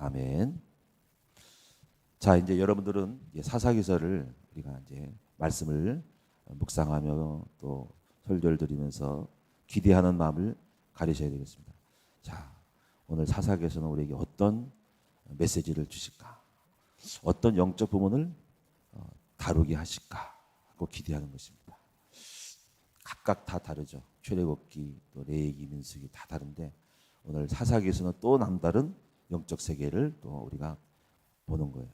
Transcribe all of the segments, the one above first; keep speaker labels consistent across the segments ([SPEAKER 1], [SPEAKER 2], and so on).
[SPEAKER 1] 아멘. 자, 이제 여러분들은 이제 사사기서를 우리가 이제 말씀을 묵상하며 또 설교를 드리면서 기대하는 마음을 가리셔야 되겠습니다. 자, 오늘 사사기서는 우리에게 어떤 메시지를 주실까? 어떤 영적 부분을 다루게 하실까? 하고 기대하는 것입니다. 각각 다 다르죠. 출애굽기, 또 레위기, 민수기 다 다른데 오늘 사사기서는 또 남다른 영적 세계를 또 우리가 보는 거예요.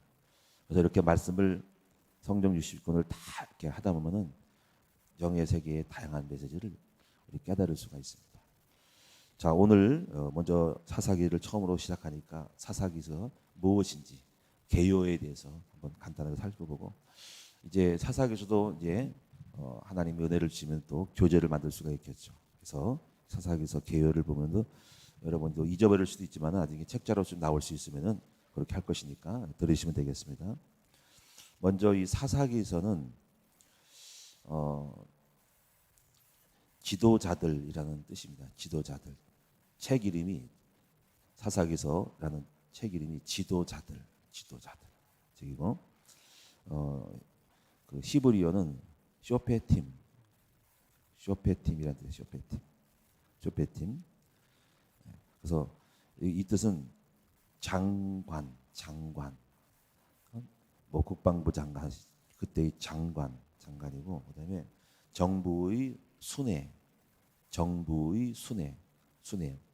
[SPEAKER 1] 그래서 이렇게 말씀을 성경 60권을 다 이렇게 하다 보면은 영의 세계의 다양한 메시지를 우리 깨달을 수가 있습니다. 자, 오늘 먼저 사사기를 처음으로 시작하니까 사사기서 무엇인지 개요에 대해서 한번 간단하게 살펴보고 이제 사사기서도 이제 하나님의 은혜를 주시면 또 교재를 만들 수가 있겠죠. 그래서 사사기서 개요를 보면도 여러분도 잊어버릴 수도 있지만 나중에 책자로 좀 나올 수 있으면은 그렇게 할 것이니까 들으시면 되겠습니다. 먼저 이 사사기서는 지도자들이라는 뜻입니다. 지도자들. 책 이름이 사사기서라는 책 이름이 지도자들. 그리고 그 히브리어는 쇼페팀이라는 뜻이에요. 쇼페팀. 그래서 이 뜻은 장관, 뭐 국방부 장관, 그때의 장관이고, 그다음에 정부의 순회,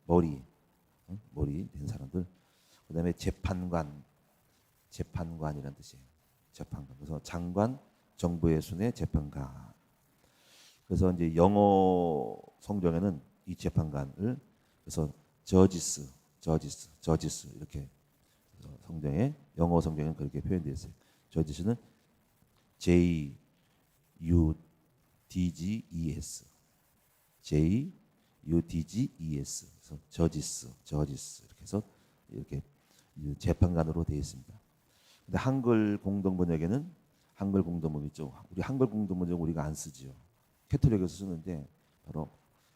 [SPEAKER 1] 머리 된 사람들, 그다음에 재판관이라는 뜻이에요. 재판관. 그래서 장관, 정부의 순회, 재판관. 그래서 이제 영어 성경에는 이 재판관을 그래서 저지스 이렇게 성경에 영어 성경에는 그렇게 표현되어 있어요. 저지스는 J U D G E S 그래서 저지스 이렇게 해서 이렇게 재판관으로 되어 있습니다. 근데 한글 공동 번역에는 한글 공동 번역이죠. 우리 한글 공동 번역 우리가 안 쓰지요. 캐톨릭에서 쓰는데 바로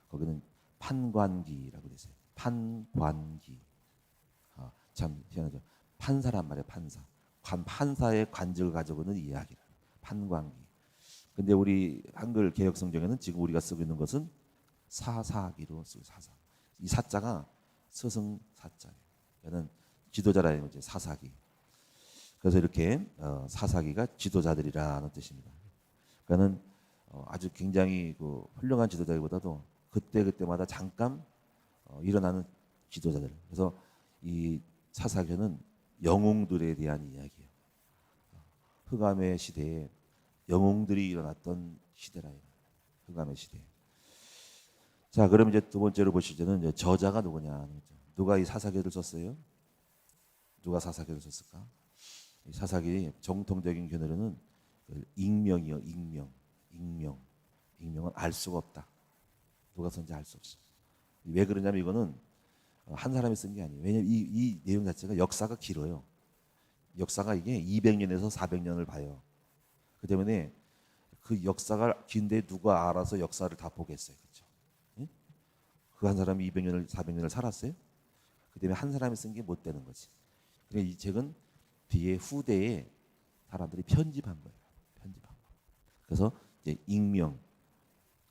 [SPEAKER 1] 거기는 판관기라고 되어 있어요. 판관기. 참 희한하죠. 판사란 말이에요. 판사의 관직을 가지고 있는 이야기라. 판관기. 근데 우리 한글 개역 성경에는 지금 우리가 쓰고 있는 것은 사사기로 쓰고 사사. 이 사자가 스승 사자예요. 얘는 지도자라는 거죠. 사사기. 그래서 이렇게 사사기가 지도자들이라는 뜻입니다. 그러니까는 아주 굉장히 그 훌륭한 지도자기보다도 그때마다 잠깐 일어나는 지도자들. 그래서 이 사사기는 영웅들에 대한 이야기예요. 흑암의 시대에 영웅들이 일어났던 시대라. 흑암의 시대. 자, 그럼 이제 두 번째로 보시자는 이제 저자가 누구냐. 누가 이 사사기를 썼어요? 누가 사사기를 썼을까? 이 사사기 정통적인 견해로는 익명이요. 익명은 알 수가 없다. 누가 썼는지 알 수 없어. 왜 그러냐면 이거는 한 사람이 쓴 게 아니에요. 왜냐면 이 내용 자체가 역사가 길어요. 역사가 이게 200년에서 400년을 봐요. 그 때문에 그 역사가 긴데 누가 알아서 역사를 다 보겠어요. 그렇죠? 응? 그 한 사람이 200년을 400년을 살았어요. 그 때문에 한 사람이 쓴 게 못 되는 거지. 그러니까 이 책은 뒤에 후대에 사람들이 편집한 거예요. 그래서 이제 익명,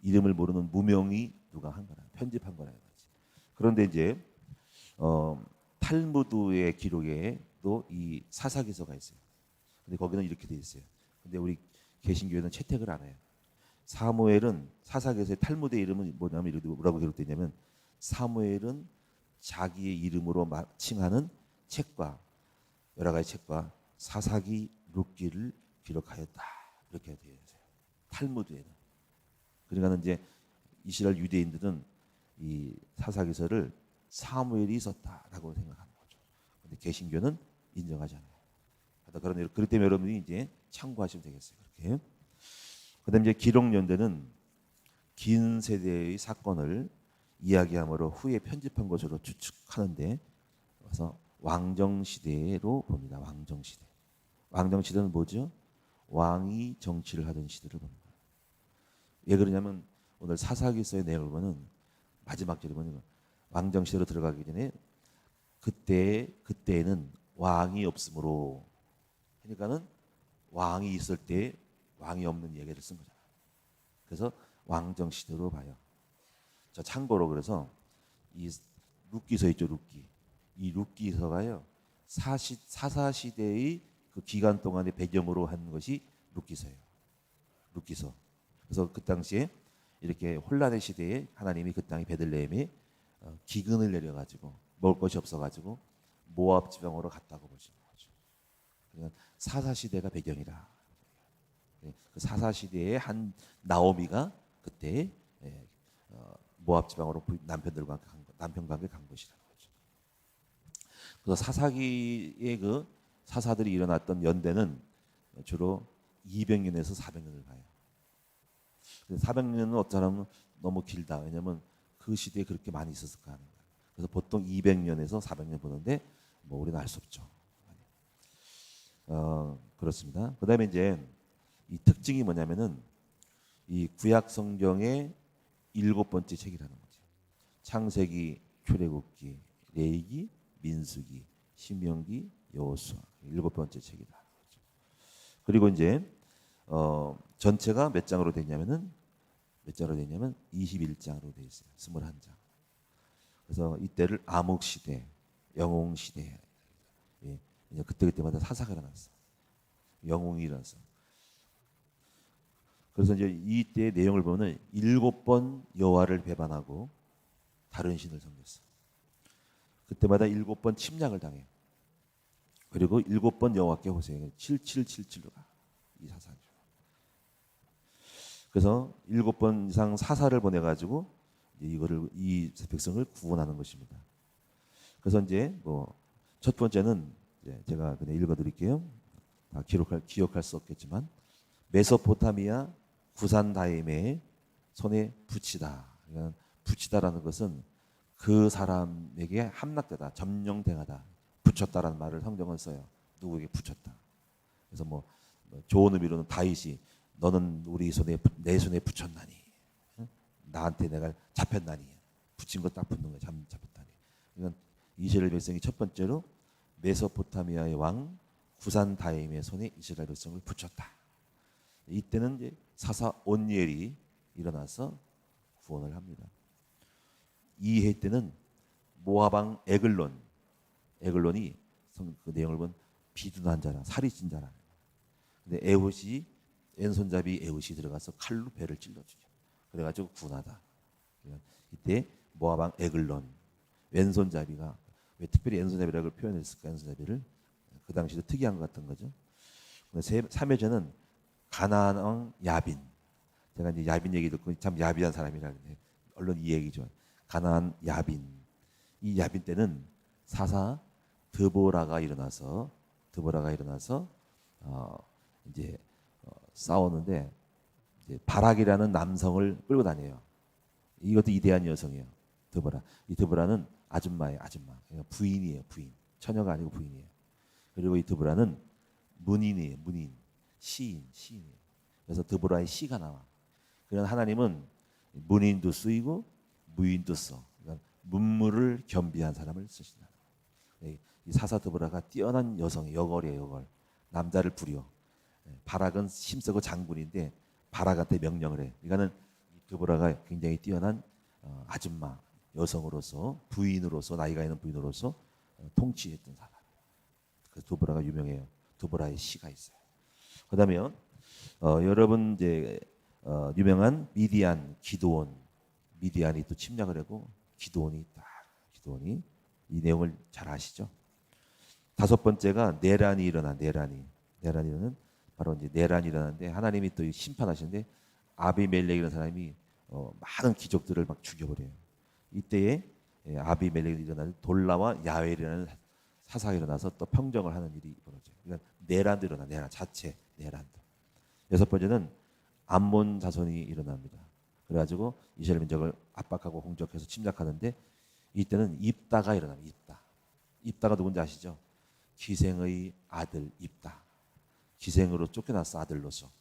[SPEAKER 1] 이름을 모르는 무명이 누가 한 거라, 편집한 거라는 거지. 그런데 이제 탈무드의 기록에도 이 사사기서가 있어요. 근데 거기는 이렇게 돼 있어요. 근데 우리 개신교회는 채택을 안 해요. 사무엘은 사사기서의 탈무드의 이름은 뭐냐면 뭐라고 기록되어 있냐면 사무엘은 자기의 이름으로 칭하는 책과 여러 가지 책과 사사기, 룻기를 기록하였다. 이렇게 되어 있어요. 탈무드에는. 그러니까 이제 이스라엘 유대인들은 이 사사기서를 사무엘이 썼다라고 생각하는 거죠. 그런데 개신교는 인정하지 않아요. 그렇기 때문에 여러분이 이제 참고하시면 되겠어요. 그렇게. 그다음에 이제 기록 연대는 긴 세대의 사건을 이야기함으로 후에 편집한 것으로 추측하는데, 그래서 왕정 시대로 봅니다. 왕정 시대는 뭐죠? 왕이 정치를 하던 시대를 보는 거예요. 왜 그러냐면 오늘 사사기서의 내용을 보면 마지막 절에 보면 왕정 시대로 들어가기 전에 그때에는 왕이 없으므로, 그러니까는 왕이 있을 때 왕이 없는 얘기를 쓴 거잖아. 그래서 왕정 시대로 봐요. 자, 참고로 그래서 이 룻기서 있죠, 룻기. 이 룻기서가요, 사사 시대의 그 기간 동안의 배경으로 한 것이 룻기서예요. 룻기서. 그래서 그 당시에 이렇게 혼란의 시대에 하나님이 그 땅에 베들레헴에 기근을 내려가지고 먹을 것이 없어가지고 모압 지방으로 갔다고 보시는 거죠. 그러니까 사사 시대가 배경이라. 그 사사 시대의 한 나오미가 그때 모압 지방으로 남편과 함께 간 것이라는 거죠. 그래서 사사기의 그 사사들이 일어났던 연대는 주로 200년에서 400년을 봐요. 400년은 어떤 사람은 너무 길다. 왜냐하면 그 시대에 그렇게 많이 있었을까 하는 거예요. 그래서 보통 200년에서 400년 보는데 뭐 우리는 알 수 없죠. 그렇습니다. 그다음에 이제 이 특징이 뭐냐면은 이 구약 성경의 7번째 책이라는 거죠. 창세기, 출애굽기, 레위기, 민수기, 신명기, 여호수아 7번째 책이다. 그리고 이제 전체가 몇 장으로 되냐면은 21장으로 되어 있어요. 21장. 그래서 이때를 암흑 시대, 영웅 시대. 예, 그때마다 사사가 일어났어. 영웅이 일어났어. 그래서 이제 이때의 내용을 보면 7번 여호와를 배반하고 다른 신을 섬겼어. 그때마다 7번 침략을 당해. 그리고 7번 여호와께 호소해. 7777로 가. 이 사사죠. 그래서 7번 이상 사사를 보내가지고 이 백성을 구원하는 것입니다. 그래서 이제 뭐 첫 번째는 제가 그냥 읽어드릴게요. 다 기억할 수 없겠지만 메소포타미아 구산다임의 손에 붙이다. 그러니까 붙이다라는 것은 그 사람에게 함락되다, 점령당하다, 붙였다라는 말을 성경은 써요. 누구에게 붙였다. 그래서 뭐 좋은 의미로는 다윗이 너는 내 손에 붙였나니, 나한테 내가 잡혔나니, 붙인 거 딱 붙는 거야. 잡혔다니. 그러니까 이스라엘 백성이 첫 번째로 메소포타미아의 왕 구산다임의 손에 이스라엘 백성을 붙였다. 이때는 이제 사사 온니엘이 일어나서 구원을 합니다. 2회 때는 모압왕 에글론이 그 내용을 보면 비둔한 자라, 살이 찐 자라. 근데 왼손잡이 에훗이 들어가서 칼로 배를 찔러주죠. 그래가지고 구원하다. 이때 모압왕 에글론, 왼손잡이가 왜 특별히 왼손잡이라고 표현했을까? 왼손잡이를 그 당시도 특이한 것 같은 거죠. 3회째는 가나안 왕 야빈. 제가 이제 야빈 얘기 듣고 참 야비한 사람이라는데 얼른 이 얘기죠. 가나안 야빈. 이 야빈 때는 사사 드보라가 일어나서 이제 싸우는데 이제 바락이라는 남성을 끌고 다녀요. 이것도 이대한 여성이에요. 드보라. 이 드보라는 아줌마. 그러니까 부인이에요. 부인. 처녀가 아니고 부인이에요. 그리고 이 드보라는 문인이에요. 시인이에요. 그래서 드보라의 시가 나와. 그런 하나님은 문인도 쓰이고 무인도 써. 그러니까 문물을 겸비한 사람을 쓰신다. 이 사사 드보라가 뛰어난 여걸이에요. 여걸. 남자를 부려. 바락은 힘쓰고 장군인데 바락한테 명령을 해. 그러니까는 드보라가 굉장히 뛰어난 아줌마, 여성으로서, 부인으로서, 나이가 있는 부인으로서 통치했던 사람. 그 드보라가 유명해요. 드보라의 시가 있어요. 그다음에 여러분 이제 유명한 미디안 기드온. 미디안이 또 침략을 하고 기드온이 이 내용을 잘 아시죠? 5번째가 내란이 일어나. 내란이는 바로 이제 내란이 일어나는데 하나님이 또 심판하시는데 아비멜렉이라는 사람이 많은 기적들을 막 죽여버려요. 이때에 아비멜렉이 일어나는 돌라와 야웰이라는 사사가 일어나서 또 평정을 하는 일이 벌어져요. 그러니까 내란도 일어나. 내란 자체 내란도. 6번째는 암몬 자손이 일어납니다. 그래가지고 이스라엘 민족을 압박하고 공격해서 침략하는데 이때는 입다가 일어납니다. 입다가 누군지 아시죠? 기생의 아들 입다. 기생으로 쫓겨났어. 아들로서.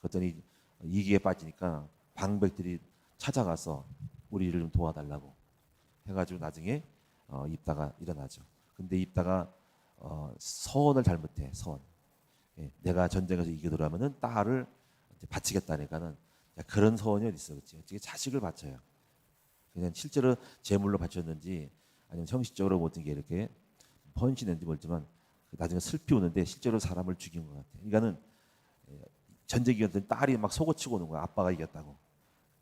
[SPEAKER 1] 그랬더니 이기에 빠지니까 방백들이 찾아가서 우리를 좀 도와달라고 해가지고 나중에 입다가 일어나죠. 근데 있다가 서원을 잘못해. 서원. 예, 내가 전쟁에서 이기더라면은 딸을 이제 바치겠다니까는 그런 서원이 어디 있어, 그렇지? 어떻게 자식을 바쳐요? 그냥 실제로 제물로 바쳤는지 아니면 형식적으로 모든 게 이렇게 헌신했는지 모르지만 나중에 슬피 우는데 실제로 사람을 죽인 것 같아. 그러니까는 전쟁 기간 딸이 막 속어치고 오는 거야. 아빠가 이겼다고.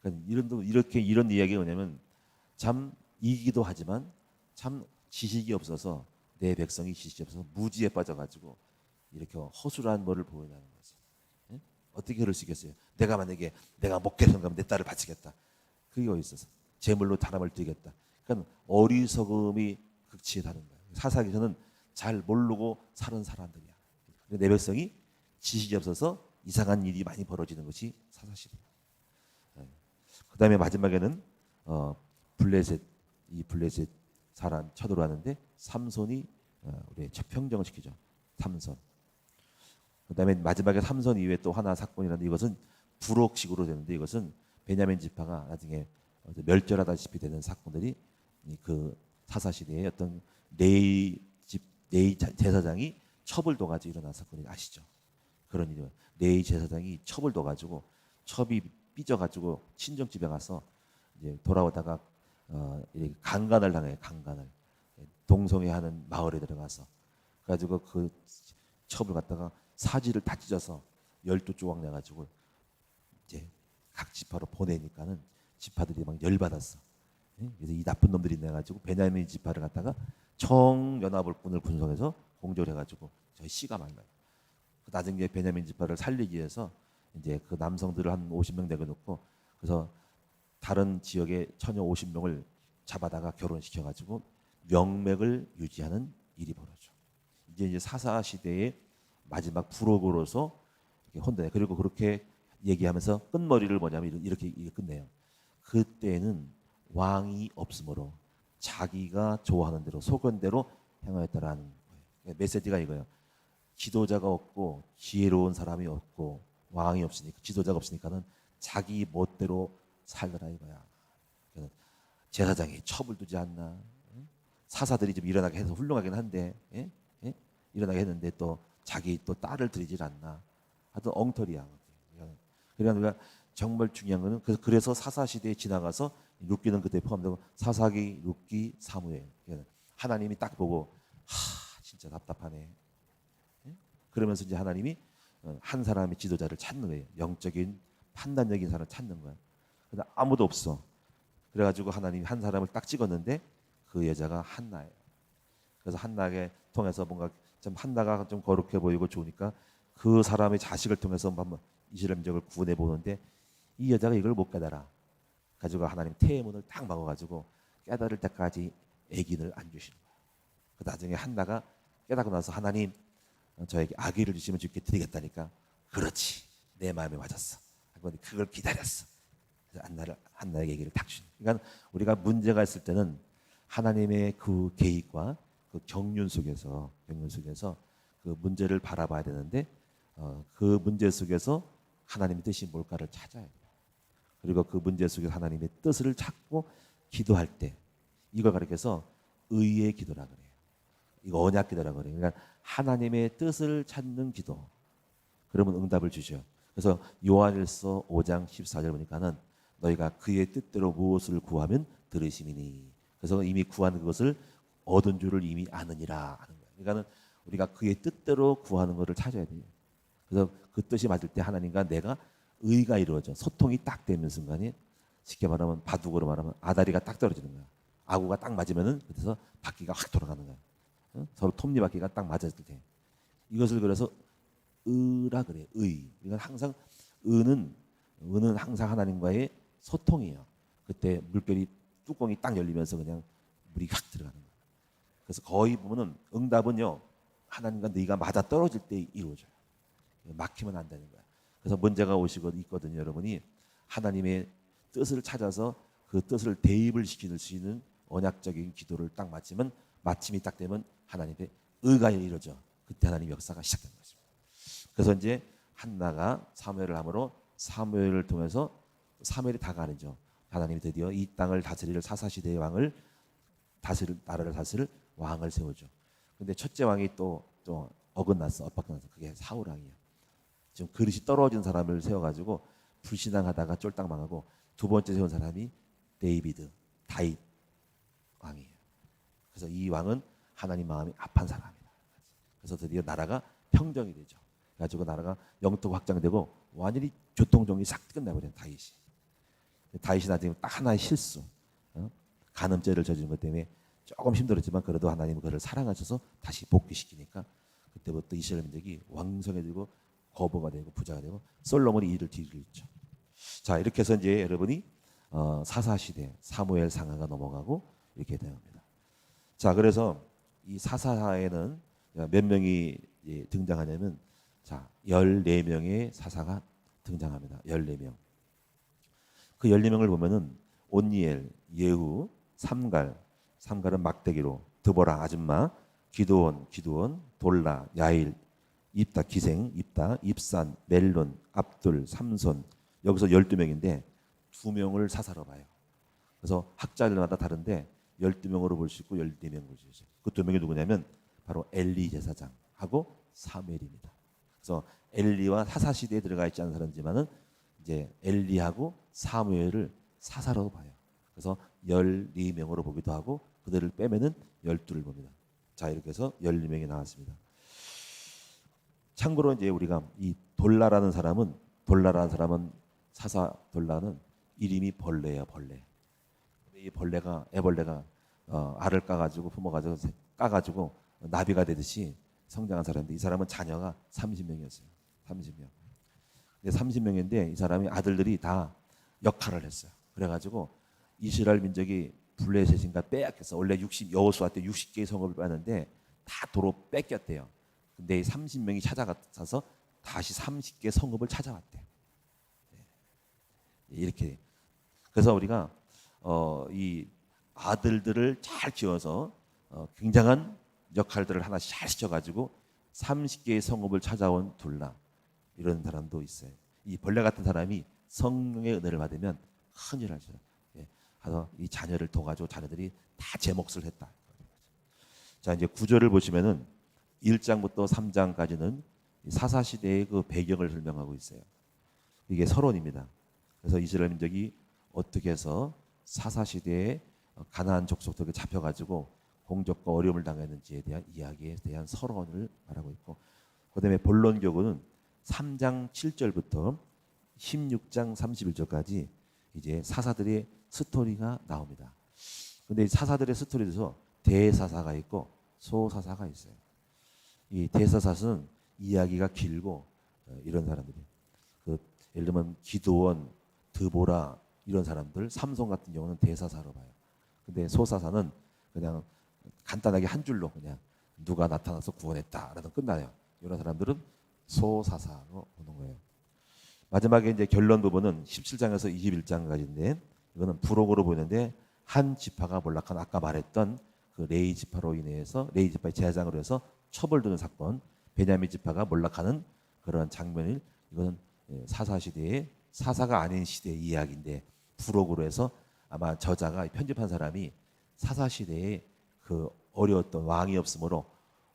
[SPEAKER 1] 그러니까 이런 이야기가 뭐냐면 참 이기도 하지만 참 지식이 없어서 내 백성이 지식이 없어서 무지에 빠져가지고 이렇게 허술한 뭐를 보이냐는 거지. 예? 어떻게 그럴 수 있겠어요? 내가 만약에 내가 목회를 가면 내 딸을 바치겠다. 그게 어디 있어서 제물로 사람을 드리겠다. 그러니까 어리석음이 극치에 다른 거야. 사사기서는 잘 모르고 사는 사람들이야. 내 백성이 지식이 없어서 이상한 일이 많이 벌어지는 것이 사사시대야. 그다음에 마지막에는 블레셋, 이 블레셋 사람 쳐들어왔는데 삼손이 우리 평정을 시키죠. 삼손. 그다음에 마지막에 삼손 이후에 또 하나 사건이라는데 이것은 부록식으로 되는데 이것은 베냐민 지파가 나중에 멸절하다시피 되는 사건들이 그 사사 시대에 어떤 네이 제사장이 첩을 둬가지고 일어난 사건이 아시죠? 그런 일이 네이 제사장이 첩을 둬가지고 첩이 삐져가지고 친정집에 가서 이제 돌아오다가 강간을 당해. 강간을 동성애하는 마을에 들어가서 그래가지고 그 첩을 갖다가 사지를 다 찢어서 12조각 내가지고 이제 각 지파로 보내니까는 지파들이 막 열받았어. 그래서 이 나쁜 놈들이 내가지고 베냐민 지파를 갖다가 청연합군을 군성해서 공격을 해가지고 저희 씨가 말라요. 나중에 베냐민 지파를 살리기 위해서 이제 그 남성들을 한 50명 내려놓고 그래서 다른 지역의 처녀 50명을 잡아다가 결혼시켜가지고 명맥을 유지하는 일이 벌어져. 이제 사사 시대의 마지막 부록으로서 혼돈해. 그리고 그렇게 얘기하면서 끝머리를 뭐냐면 이렇게 끝내요. 그때는 왕이 없으므로 자기가 좋아하는 대로 소견대로 행하였다라는 거예요. 메시지가 이거예요. 지도자가 없고 지혜로운 사람이 없고 왕이 없으니까 지도자가 없으니까는 자기 멋대로 살더라 이거야. 제사장이 첩을 두지 않나? 사사들이 좀 일어나게 해서 훌륭하긴 한데 일어나게 했는데 또 자기 또 딸을 들이질 않나? 하여튼 엉터리야. 그러니까 우리가 정말 중요한 거는 그래서 사사 시대에 지나가서 룻기는 그때 포함되고 사사기, 룻기, 사무엘. 하나님이 딱 보고 진짜 답답하네. 그러면서 이제 하나님이 한 사람의 지도자를 찾는 거예요. 영적인 판단력인 사람을 찾는 거야. 근데 아무도 없어. 그래가지고 하나님이 한 사람을 딱 찍었는데 그 여자가 한나예요. 그래서 한나에 통해서 뭔가 좀 한나가 좀 거룩해 보이고 좋으니까 그 사람의 자식을 통해서 한번 이스라엘 민족을 구원해 보는데 이 여자가 이걸 못 깨달아. 가지고 하나님 태의 문을 딱 막아가지고 깨달을 때까지 애기를 안 주시는 거야. 그 나중에 한나가 깨닫고 나서 하나님 저에게 아기를 주시면 주께 드리겠다니까 그렇지 내 마음에 맞았어. 그걸 기다렸어. 그래서 한나에게 얘기를 딱 주는. 그러니까 우리가 문제가 있을 때는 하나님의 그 계획과 그 경륜 속에서 그 문제를 바라봐야 되는데 그 문제 속에서 하나님의 뜻이 뭘까를 찾아야 돼요. 그리고 그 문제 속에서 하나님의 뜻을 찾고 기도할 때 이걸 가리켜서 의의 기도라 그래요. 이거 언약 기도라 그래요. 그러니까 하나님의 뜻을 찾는 기도. 그러면 응답을 주셔. 그래서 요한일서 5장 14절 보니까는 너희가 그의 뜻대로 무엇을 구하면 들으심이니. 그래서 이미 구한 그것을 얻은 줄을 이미 아느니라 하는 거예요. 그러니까는 우리가 그의 뜻대로 구하는 것을 찾아야 돼요. 그래서 그 뜻이 맞을 때 하나님과 내가 의가 이루어져 소통이 딱 되는 순간에 쉽게 말하면 바둑으로 말하면 아다리가 딱 떨어지는 거야. 아구가 딱 맞으면은 그래서 바퀴가 확 돌아가는 거야. 서로 톱니바퀴가 딱 맞았을 때 이것을 그래서 의라 그래. 의. 이건 항상 의는 항상 하나님과의 소통이에요. 그때 물결이 뚜껑이 딱 열리면서 그냥 물이 확 들어가는 거예요. 그래서 거의 보면은 응답은요 하나님과 네가 맞아 떨어질 때 이루어져요. 막히면 안 되는 거야. 그래서 문제가 있거든요, 여러분이 하나님의 뜻을 찾아서 그 뜻을 대입을 시킬 수 있는 언약적인 기도를 딱 마치면 마침이 딱 되면 하나님의 의가 이루어져. 그때 하나님 역사가 시작되는 것입니다. 그래서 이제 한나가 사무엘을 함으로 사무엘을 통해서 사무엘이 다가가죠. 하나님이 드디어 이 땅을 다스릴 사사시대의 왕을 나라를 다스릴 왕을 세우죠. 근데 첫째 왕이 또 어긋났어. 엇박났어. 그게 사울 왕이야. 지금 그릇이 떨어진 사람을 세워가지고 불신앙하다가 쫄딱 망하고, 두 번째 세운 사람이 데이비드, 다윗 왕이에요. 그래서 이 왕은 하나님 마음이 아픈 사람이다. 그래서 드디어 나라가 평정이 되죠. 그래가지고 나라가 영토가 확장되고 완전히 교통정리 싹 끝나버려요. 다윗이 나중에 딱 하나의 실수, 간음죄를 저지른 것 때문에 조금 힘들었지만 그래도 하나님은 그를 사랑하셔서 다시 복귀시키니까 그때부터 이스라엘 민족이 왕성해지고 거부가 되고 부자가 되고 솔로몬이 이를 뒤를 잇죠. 자, 이렇게 해서 이제 여러분이 사사시대 사무엘 상하가 넘어가고 이렇게 됩니다. 자, 그래서 이 사사에는 몇 명이 등장하냐면, 자, 14명의 사사가 등장합니다. 14명. 그 14명을 보면은 온니엘, 예후, 삼갈은 막대기로, 드보라 아줌마, 기드온, 돌라, 야일, 입다 기생, 입산, 멜론, 압둘, 삼손. 여기서 12명인데 2명을 사사로 봐요. 그래서 학자들마다 다른데 12명으로 볼 수 있고 14명 볼 수 있어요. 그 2명이 누구냐면 바로 엘리 제사장하고 사무엘입니다. 그래서 엘리와 사사 시대에 들어가 있지 않은 사람이지만은 이제 엘리하고 사무엘을 사사로 봐요. 그래서 14명으로 보기도 하고 그들을 빼면은 12를 봅니다. 자, 이렇게 해서 12명이 나왔습니다. 참고로 이제 우리가 이 돌라라는 사람은 사사 돌라는 이름이 벌레예요, 벌레. 이 애벌레가 알을 까가지고 까가지고 나비가 되듯이 성장한 사람인데, 이 사람은 자녀가 30명이었어요. 30명. 30명인데 이 사람이 아들들이 다 역할을 했어요. 그래가지고 이스라엘 민족이 블레셋인가 빼앗겼어. 원래 여호수아 때 60개의 성읍을 빼앗는데 다 도로 뺏겼대요. 근데 30명이 찾아가서 다시 30개 성읍을 찾아왔대. 이렇게. 그래서 우리가 이 아들들을 잘 키워서 굉장한 역할들을 하나씩 잘 시켜가지고 30개의 성읍을 찾아온 둘라, 이런 사람도 있어요. 이 벌레 같은 사람이 성령의 은혜를 받으면 큰일 하죠. 그래서 이 자녀를 도와가지고 자녀들이 다 제 몫을 했다. 자, 이제 구절을 보시면은 1장부터 3장까지는 사사 시대의 그 배경을 설명하고 있어요. 이게 서론입니다. 그래서 이스라엘 민족이 어떻게 해서 사사 시대에 가나안 족속들에게 잡혀가지고 공적과 어려움을 당했는지에 대한 이야기에 대한 서론을 말하고 있고, 그다음에 본론적으로는 3장 7절부터 16장 31절까지 이제 사사들의 스토리가 나옵니다. 근데 이 사사들의 스토리에서 대사사가 있고 소사사가 있어요. 이 대사사는 이야기가 길고 이런 사람들이, 예를 들면 기드온, 드보라 이런 사람들, 삼손 같은 경우는 대사사로 봐요. 근데 소사사는 그냥 간단하게 한 줄로 그냥 누가 나타나서 구원했다라도 끝나요. 이런 사람들은 소사사로 보는 거예요. 마지막에 이제 결론 부분은 17장에서 21장까지인데, 이거는 부록으로 보이는데 한 지파가 몰락한, 아까 말했던 그 레위 지파로 인해서 레위 지파의 제사장으로 해서 처벌되는 사건, 베냐민 지파가 몰락하는 그런 장면을, 이거는 사사 시대의 사사가 아닌 시대의 이야기인데 부록으로 해서 아마 저자가 편집한 사람이 사사 시대에 그 어려웠던 왕이 없으므로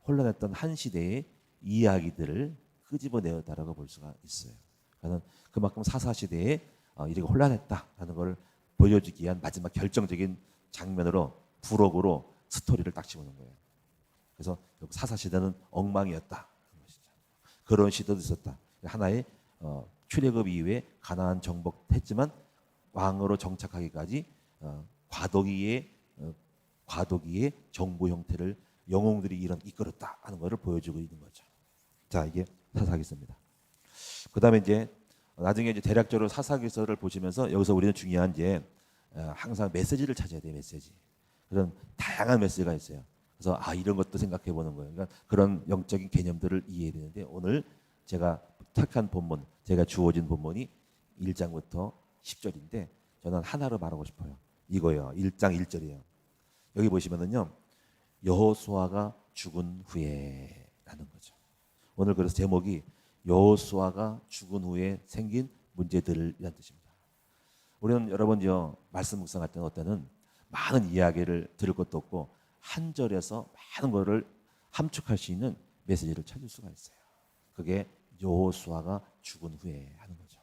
[SPEAKER 1] 혼란했던 한 시대의 이야기들을 끄집어내었다라고 볼 수가 있어요. 그래서 그만큼 사사 시대에 이렇게 혼란했다라는 걸 보여주기 위한 마지막 결정적인 장면으로 부록으로 스토리를 딱 집어넣은 거예요. 그래서 사사 시대는 엉망이었다. 그런 시대도 있었다. 하나의 출애굽 이후에 가나안 정복했지만 왕으로 정착하기까지 과도기의 정부 형태를 영웅들이 이끌었다 하는 것을 보여주고 있는 거죠. 자, 이게 사사기서입니다. 그다음에 이제 나중에 이제 대략적으로 사사기서를 보시면서 여기서 우리는 중요한 이제 항상 메시지를 찾아야 돼요. 메시지. 그런 다양한 메시지가 있어요. 그래서 이런 것도 생각해 보는 거예요. 그러니까 그런 영적인 개념들을 이해해야 되는데, 오늘 제가 택한 본문, 제가 주어진 본문이 1장부터 10절인데 저는 하나로 말하고 싶어요. 이거예요. 1장 1절이에요. 여기 보시면은요, 여호수아가 죽은 후에라는 거죠. 오늘 그래서 제목이 여호수아가 죽은 후에 생긴 문제들이라는 뜻입니다. 우리는 여러분요, 말씀 묵상할 때는 어때는 많은 이야기를 들을 것도 없고 한 절에서 많은 거를 함축할 수 있는 메시지를 찾을 수가 있어요. 그게 여호수아가 죽은 후에 하는 거죠.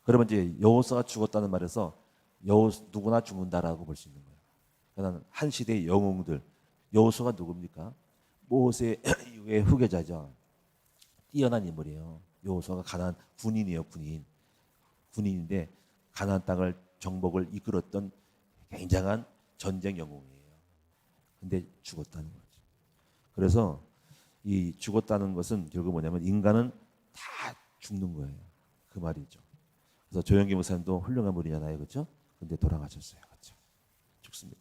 [SPEAKER 1] 그러면 이제 여호수아가 죽었다는 말에서 누구나 죽는다라고 볼 수 있는 거예요. 그러니까 한 시대의 영웅들, 여호수아가 누굽니까? 모세 이후의 후계자죠. 뛰어난 인물이에요. 여호수아가 가나안 군인이에요. 군인인데 가나안 땅을 정복을 이끌었던 굉장한 전쟁 영웅이에요. 근데 죽었다는 거죠. 그래서 이 죽었다는 것은 결국 뭐냐면 인간은 다 죽는 거예요. 그 말이죠. 그래서 조영기 목사님도 훌륭한 분이잖아요. 그렇죠? 근데 돌아가셨어요. 그렇죠? 죽습니다.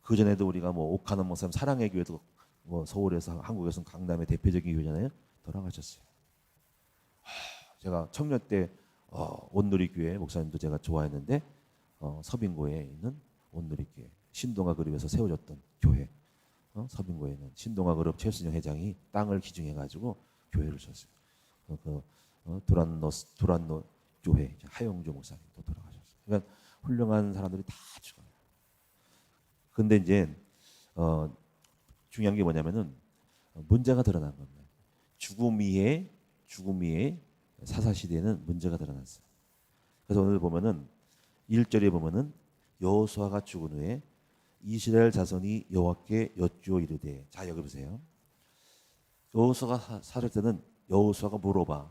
[SPEAKER 1] 그 전에도 우리가 뭐 옥하는 목사님 사랑의 교회도 뭐 서울에서 한국에서는 강남의 대표적인 교회잖아요. 돌아가셨어요. 제가 청년 때 온누리교회 목사님도 제가 좋아했는데 서빙고에 있는 온누리교회 신동아 그룹에서 세워졌던 교회 서빙고에 있는 신동아 그룹 최순영 회장이 땅을 기증해가지고 교회를 줬어요. 두란노 교회 하영조 목사님도 돌아가셨어요. 그러니까 훌륭한 사람들이 다 죽어요. 근데 이제 중요한 게 뭐냐면은 문제가 드러난 겁니다. 죽음 위에 사사 시대에는 문제가 드러났어요. 그래서 오늘 보면은 1절에 보면은 여호수아가 죽은 후에 이스라엘 자손이 여호와께 여쭈어 이르되, 자 여기 보세요. 여호수아가 살을 때는 여호수아가 물어봐.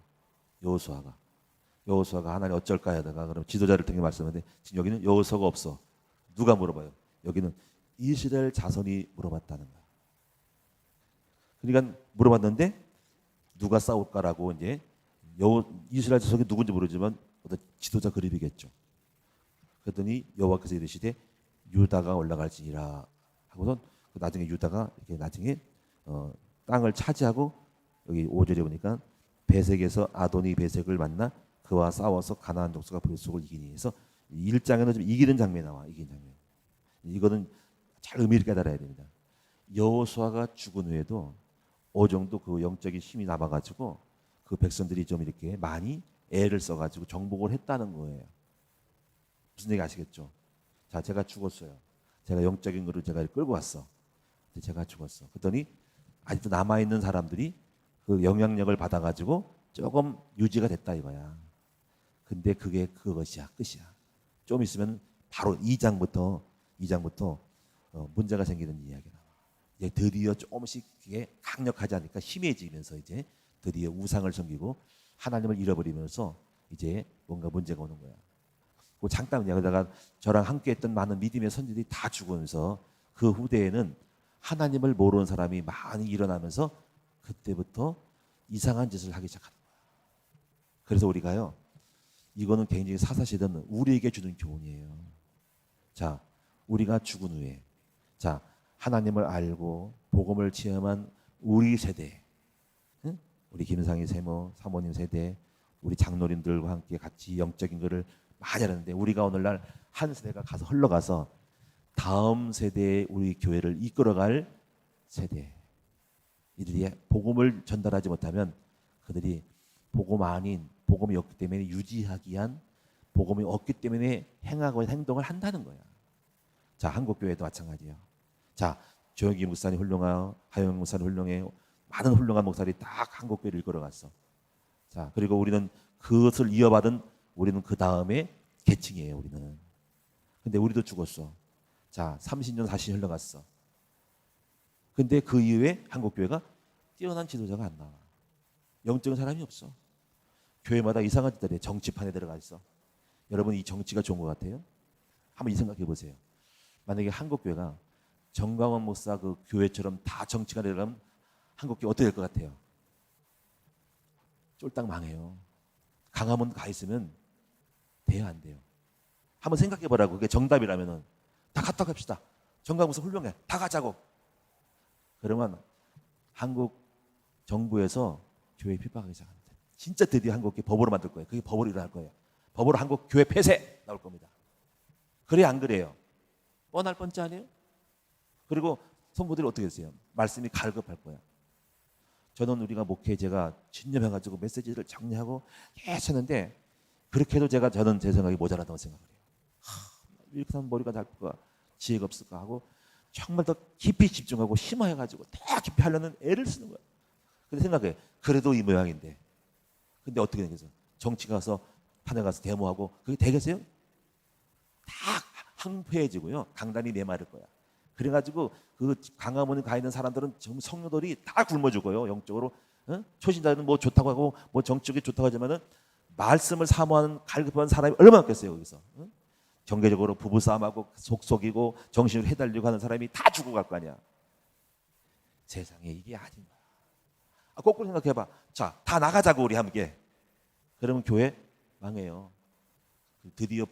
[SPEAKER 1] 여호수아가 하나님 어쩔까 하다가 그럼 지도자를 통해 말씀하는데 지금 여기는 여호수아가 없어. 누가 물어봐요? 여기는 이스라엘 자손이 물어봤다는 거야. 그러니까 물어봤는데 누가 싸울까라고 이제 이스라엘 자손이 누군지 모르지만 어떤 지도자 그룹이겠죠. 그랬더니 여호와께서 이르시되 유다가 올라갈지니라 하고선 나중에 유다가 이렇게 나중에 땅을 차지하고 여기 5절에 보니까 베색에서 아도니 베색을 만나 그와 싸워서 가나안 족속과 블속을 이기니 해서 1장에는 좀 이기는 장면이 나와. 이기는 장면. 이거는 잘 의미를 깨달아야 됩니다. 여호수아가 죽은 후에도 어느 정도 그 영적인 힘이 남아가지고 그 백성들이 좀 이렇게 많이 애를 써가지고 정복을 했다는 거예요. 무슨 얘기 아시겠죠? 자, 제가 죽었어요. 제가 영적인 거를 제가 끌고 왔어. 제가 죽었어. 그랬더니 아직도 남아있는 사람들이 그 영향력을 받아가지고 조금 유지가 됐다 이거야. 근데 그게 그것이야. 끝이야. 좀 있으면 바로 2장부터 문제가 생기는 이야기가 나와. 이제 드디어 조금씩 이게 강력하지 않으니까 심해지면서 이제 드디어 우상을 섬기고 하나님을 잃어버리면서 이제 뭔가 문제가 오는 거야. 잠깐 여기다가 저랑 함께했던 많은 믿음의 선지들이 다 죽으면서 그 후대에는 하나님을 모르는 사람이 많이 일어나면서 그때부터 이상한 짓을 하기 시작하는 거야. 그래서 우리가요, 이거는 굉장히 사사시대는 우리에게 주는 교훈이에요. 자, 우리가 죽은 후에 자 하나님을 알고 복음을 체험한 우리 세대, 응? 우리 김상희 사모님 세대, 우리 장로님들과 함께 같이 영적인 것을 많이 하는데 우리가 오늘날 한 세대가 가서 흘러가서 다음 세대에 우리 교회를 이끌어갈 세대, 이들이 복음을 전달하지 못하면 그들이 복음이 없기 때문에 유지하기 위한 복음이 없기 때문에 행하고 행동을 한다는 거야. 자, 한국교회도 마찬가지예요. 자, 조영기 목사님 훌륭하고 하영 목사님 훌륭해요. 많은 훌륭한 목사들이 딱 한국교회를 이끌어갔어. 자, 그리고 우리는 그것을 이어받은 우리는 그 다음에 계층이에요. 우리는. 근데 우리도 죽었어. 자, 30년 40년 흘러갔어. 근데 그 이후에 한국교회가 뛰어난 지도자가 안 나와. 영적인 사람이 없어. 교회마다 이상한 짓들이 정치판에 들어가 있어. 여러분, 이 정치가 좋은 것 같아요? 한번 이 생각해 보세요. 만약에 한국교회가 정광원 목사 그 교회처럼 다 정치가 들어가면 한국교회 어떻게 될 것 같아요? 쫄딱 망해요. 강화문 가 있으면 돼요, 안 돼요? 한번 생각해 보라고. 그게 정답이라면은 다 갔다 갑시다. 정광원 목사 훌륭해. 다 가자고. 그러면 한국 정부에서 교회 핍박하기 시작합니다. 진짜 드디어 한국교회 법으로 만들 거예요. 그게 법으로 일어날 거예요. 법으로 한국 교회 폐쇄 나올 겁니다. 그래 안 그래요? 뻔할 뻔치 아니에요? 그리고 성도들이 어떻게 했어요? 말씀이 갈급할 거야. 저는 우리가 목회 제가 진념해가지고 메시지를 정리하고 계속 했는데 그렇게 해도 저는 제 생각이 모자라다고 생각을 해요. 이렇게 하면 머리가 닳을까 지혜가 없을까 하고 정말 더 깊이 집중하고 심화해가지고 더 깊이 하려는 애를 쓰는 거야. 근데 생각해. 그래도 이 모양인데. 근데 어떻게 되겠어? 정치 가서 판에 가서 데모하고 그게 되겠어요? 다 황폐해지고요. 강단이 메마를 거야. 그래가지고 그 광화문에 가 있는 사람들은 지금 성도들이 다 굶어 죽어요. 영적으로. 초신자들은 뭐 좋다고 하고 뭐 정적이 좋다고 하지만은 말씀을 사모하는 갈급한 사람이 얼마나 많겠어요 거기서. 경제적으로 부부싸움하고 속속이고 정신을 해달리고 하는 사람이 다 죽고 갈 거 아니야. 세상에 이게 아닌 거야. 거꾸로 생각해봐. 자, 다 나가자고 우리 함께. 그러면 교회 망해요. 드디어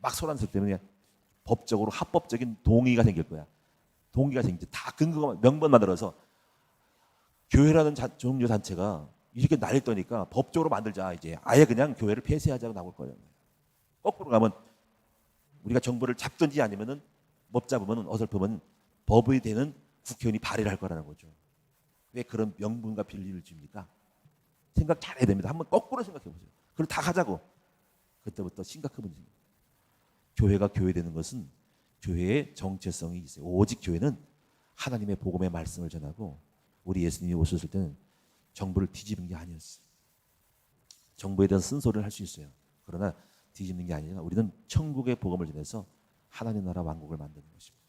[SPEAKER 1] 막 소란스럽 때문에 법적으로 합법적인 동의가 생길 거야. 동의가 생기지. 다 근거가 명분 만들어서 교회라는 종교 단체가 이렇게 난리 떠니까 법적으로 만들자. 이제 아예 그냥 교회를 폐쇄하자고 나올 거예요. 거꾸로 가면 우리가 정부를 잡든지 아니면은 못 잡으면 어설프면 법이 되는 국회의원이 발의를 할 거라는 거죠. 왜 그런 명분과 빌리를 줍니까? 생각 잘해야 됩니다. 한번 거꾸로 생각해 보세요. 그걸 다 가자고. 그때부터 심각한 문제입니다. 교회가 교회되는 것은 교회의 정체성이 있어요. 오직 교회는 하나님의 복음의 말씀을 전하고 우리 예수님이 오셨을 때는 정부를 뒤집은 게 아니었어요. 정부에 대해서 쓴소리를 할 수 있어요. 그러나 뒤집는 게 아니라 우리는 천국의 복음을 전해서 하나님 나라 왕국을 만드는 것입니다.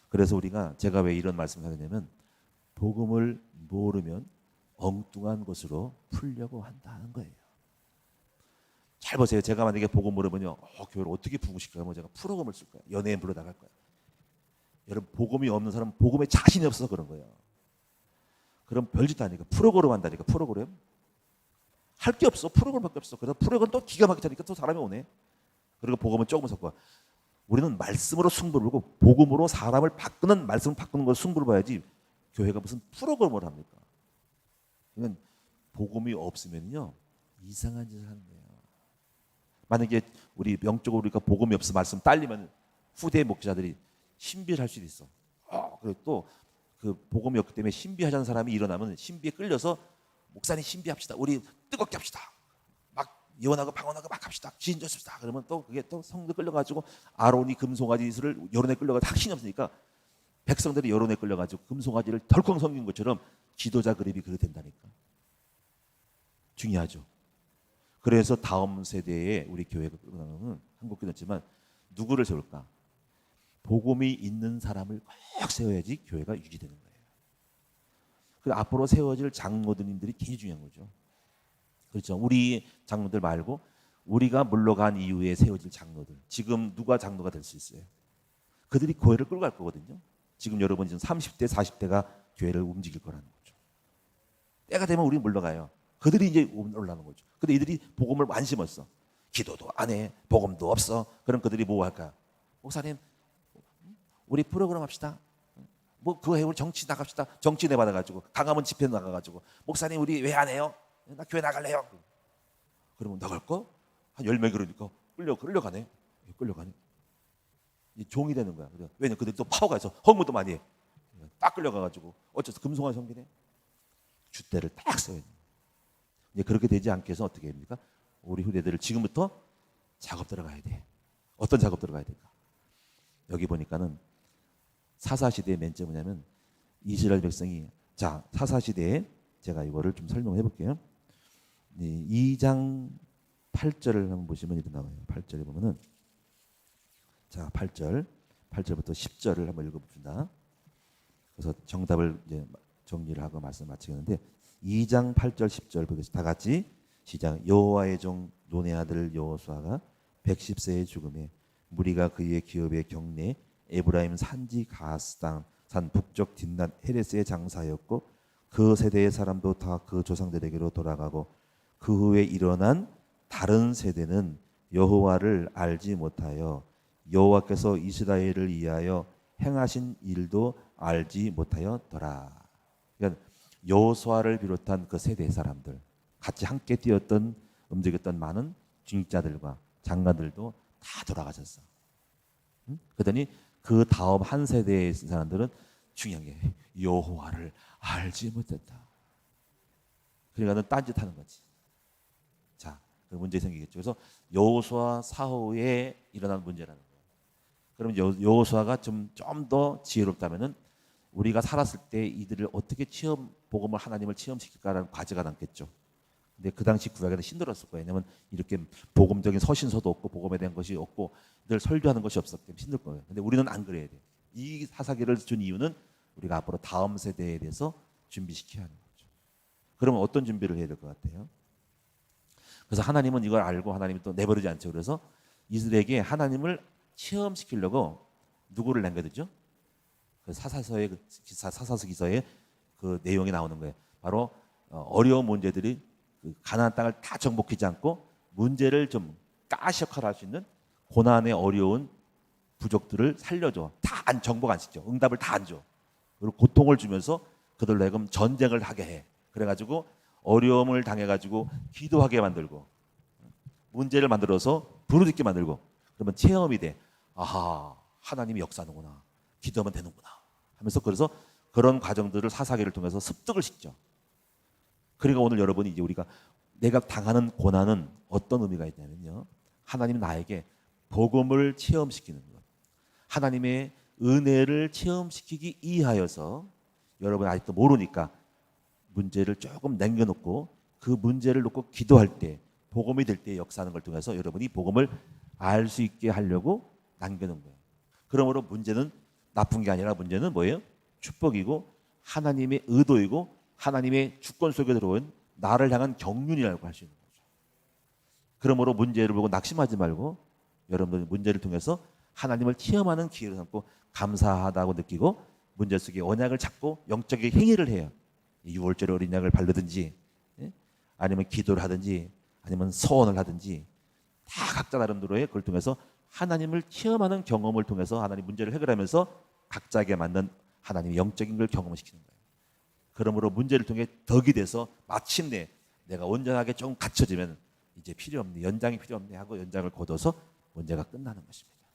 [SPEAKER 1] 그래서 우리가 제가 왜 이런 말씀을 하느냐면 복음을 모르면 엉뚱한 것으로 풀려고 한다는 거예요. 잘 보세요. 제가 만약에 복음 모르면요, 교회를 어떻게 부르실까요? 뭐 제가 프로그램을 쓸 거예요. 연예인 불러나갈 거예요. 여러분 복음이 없는 사람은 복음에 자신이 없어서 그런 거예요. 그럼 별짓 아니까 프로그램 한다니까. 프로그램 할 게 없어. 프로그램밖에 없어. 그래서 프로그램 또 기가 막히게 하니까 또 사람이 오네. 그리고 복음은 조금 섞어. 우리는 말씀으로 승부를 보고 복음으로 사람을 바꾸는 말씀을 바꾸는 걸 승부를 봐야지. 교회가 무슨 프로그램을 합니까? 그러니까 복음이 없으면요 이상한 짓을 하는 거예요. 만약에 우리 영적으로 우리가 복음이 없어 말씀 딸리면 후대 목자들이 신비할 수도 있어. 그리고 또 그 복음이 없기 때문에 신비하자는 사람이 일어나면 신비에 끌려서 목사님 신비합시다. 우리 뜨겁게 합시다. 막 예언하고 방언하고 막 합시다. 지인 줬습시다. 그러면 또 그게 또 성도 끌려가지고 아론이 금송아지를 여론에 끌려가지고 확신이 없으니까 백성들이 여론에 끌려가지고 금송아지를 덜컹 섬긴 것처럼 지도자 그립이 그렇게 된다니까. 중요하죠. 그래서 다음 세대에 우리 교회가 한국교회였지만 누구를 세울까? 복음이 있는 사람을 꼭 세워야지 교회가 유지되는 거예요. 그래서 앞으로 세워질 장로들님들이 굉장히 중요한 거죠. 그렇죠. 우리 장로들 말고 우리가 물러간 이후에 세워질 장로들. 지금 누가 장로가 될 수 있어요? 그들이 교회를 끌고 갈 거거든요. 지금 여러분 지금 30대, 40대가 교회를 움직일 거라는 거죠. 때가 되면 우리 물러가요. 그들이 이제 올라가는 거죠. 근데 이들이 복음을 안 심었어. 기도도 안 해. 복음도 없어. 그럼 그들이 뭐 할까? 목사님, 우리 프로그램 합시다. 뭐 그거 해. 우리 정치 나갑시다. 정치 내받아가지고 강화문 집회 나가가지고 목사님 우리 왜 안 해요? 나 교회 나갈래요. 그러면 나갈 거? 한 10명 그러니까 끌려가네. 끌려가네. 이 종이 되는 거야. 왜냐면 그들 또 파워가 있어. 헌금도 많이 해. 딱 끌려가가지고 어째서 금송아지 섬기네. 줏대를 딱 써야 돼. 이제 그렇게 되지 않게 해서 어떻게 합니까? 우리 후대들을 지금부터 작업 들어가야 돼. 어떤 작업 들어가야 될까? 여기 보니까는 사사시대의 맨 처음 뭐냐면 이스라엘 백성이 자 사사시대에 제가 이거를 좀 설명해 볼게요. 2장 8절을 한번 보시면 이렇게 나와요. 8절에 보면은 자 8절부터 10절을 한번 읽어봅시다. 그래서 정답을 이제 정리를 하고 말씀 마치겠는데 2장 8절 10절 보겠습니다. 다 같이 시작. 여호와의 종 논의 아들 여호수아가 110세의 죽음에 무리가 그의 기업의 경내 에브라임 산지 가스 땅 산 북쪽 뒷낫 헤레스의 장사였고 그 세대의 사람도 다 그 조상들에게로 돌아가고 그 후에 일어난 다른 세대는 여호와를 알지 못하여 여호와께서 이스라엘을 위하여 행하신 일도 알지 못하였더라. 그러니까 여호수아를 비롯한 그 세대의 사람들 같이 함께 뛰었던 움직였던 많은 중직자들과 장관들도 다 돌아가셨어. 그러더니 그 다음 한 세대의 사람들은 중요한 게 여호와를 알지 못했다. 그러니까 딴짓하는 거지. 자, 그 문제 생기겠죠. 그래서 여호수아 사후에 일어난 문제라는 거예요. 그럼 여호수아가 좀 더 지혜롭다면은 우리가 살았을 때 이들을 어떻게 복음을 하나님을 체험시킬까라는 과제가 남겠죠. 근데 그 당시 구약에는 힘들었을 거예요. 왜냐하면 이렇게 복음적인 서신서도 없고 복음에 대한 것이 없고 늘 설교하는 것이 없었기 때문에 힘들 거예요. 근데 우리는 안 그래야 돼. 이 사사기를 준 이유는 우리가 앞으로 다음 세대에 대해서 준비시켜야 하는 거죠. 그러면 어떤 준비를 해야 될 것 같아요? 그래서 하나님은 이걸 알고 하나님이 또 내버리지 않죠. 그래서 이들에게 하나님을 체험시키려고 누구를 남겨두죠? 그 사사서 기서에 그 내용이 나오는 거예요. 바로 어려운 문제들이 그 가나안 땅을 다 정복하지 않고 문제를 좀 까시역할 수 있는 고난의 어려운 부족들을 살려줘. 다 안 정복 안 시켜. 응답을 다 안 줘. 그리고 고통을 주면서 그들로 하여금 전쟁을 하게 해. 그래가지고 어려움을 당해가지고 기도하게 만들고 문제를 만들어서 부르짖게 만들고 그러면 체험이 돼. 아하, 하나님이 역사하는구나. 기도하면 되는구나 하면서 그래서 그런 과정들을 사사기를 통해서 습득을 시켜. 그러니까 오늘 여러분이 이제 우리가 내가 당하는 고난은 어떤 의미가 있냐면요. 하나님 나에게 복음을 체험시키는 것. 하나님의 은혜를 체험시키기 위하여서 여러분 아직도 모르니까 문제를 조금 남겨놓고 그 문제를 놓고 기도할 때 복음이 될 때 역사하는 걸 통해서 여러분이 복음을 알 수 있게 하려고 남겨놓은 거예요. 그러므로 문제는 나쁜 게 아니라 문제는 뭐예요? 축복이고 하나님의 의도이고 하나님의 주권 속에 들어온 나를 향한 경륜이라고 할 수 있는 거죠. 그러므로 문제를 보고 낙심하지 말고 여러분들 문제를 통해서 하나님을 체험하는 기회를 삼고 감사하다고 느끼고 문제 속에 언약을 잡고 영적인 행위를 해요. 6월절에 어린 양을 바르든지 아니면 기도를 하든지 아니면 서원을 하든지 다 각자 나름대로의 그걸 통해서 하나님을 체험하는 경험을 통해서 하나님 문제를 해결하면서 각자에게 맞는 하나님의 영적인 걸 경험시키는 거예요. 그러므로 문제를 통해 덕이 돼서 마침내 내가 온전하게 좀 갖춰지면 이제 필요 없네, 연장이 필요 없네 하고 연장을 거둬서 문제가 끝나는 것입니다.